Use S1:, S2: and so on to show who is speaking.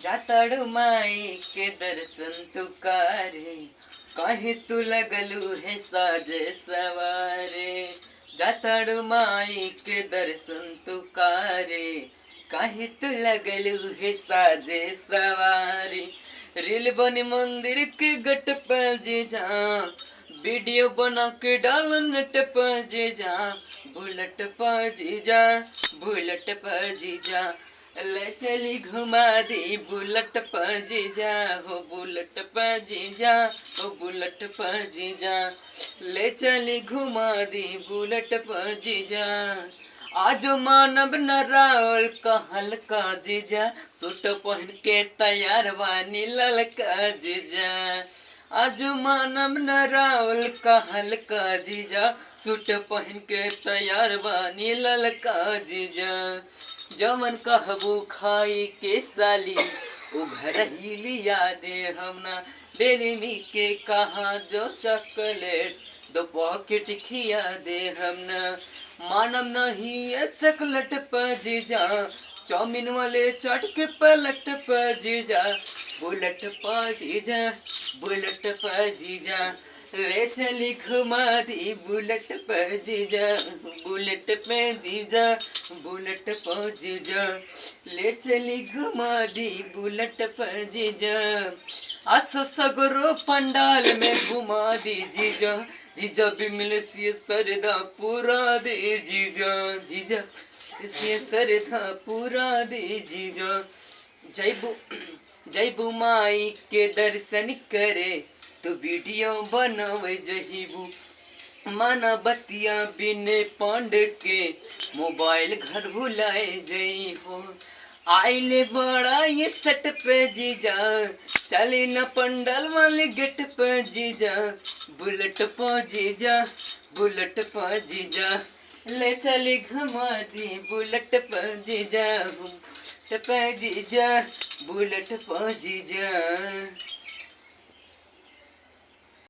S1: जाताड़ू माई के दर्शन तू करे, काहे तू लगलू है साजे सवारे। जाताड़ू माई के दर्शन तू करे, काहे तू लगलू है साजे सवारे। रील बनी मंदिर के गट पजे जा, वीडियो बना के डाल नेट पजे जा, बुलेट पजे जा, बुलेट पजे जा। ले चली घुमा दी बुलेट पजी जा, हो बुलेट पजी जा, हो बुलेट पजी जा। ले चली घुमा दी बुलेट पजी जा। आज मानव न राउल कहल का जीजा, सूट पहन के तैयार बानी ललका जीजा। आज मानव न राउल कहल का जीजा, सूट पहन के तैयार बानी ललका जीजा। जमन कहबू खाई के साली, उ घर ही लिया दे हमना। डेरी मी के कहा जो चॉकलेट, दो पॉकेट खिया दे हमना। मानम नहीं ये चॉकलेट पजी जा, चाउमीन वाले चाट के पलट पजी जा, बुलेट पजी जा, बुलेट पजी जा। ले चली घुमा दी बुलेट पजी जा, बुलेट पजी जा, बुलेट पजी जा। ले चली घुमा दी बुलेट पजी जा। आसो सगरो पंडाल में घुमा दी जीजा, जीजा भी मिले से सरदा पूरा दे जीजा, जीजा से सरदा पूरा दे जीजा। जयबू जयबू माई के दर्शन करे, तो वीडियो बनावे जहीबू। माना बतिया बिने पांड के, मोबाइल घर भुलाए जई हो। आइले बड़ा ये सट पे जीजा, चले न पंडाल वाले गेट पे जीजा, बुलेट पे जीजा, बुलेट पे जीजा। ले चली घुमा दी बुलेट पे जीजा, बुलेट पे जीजा, बुलेट पे जीजा।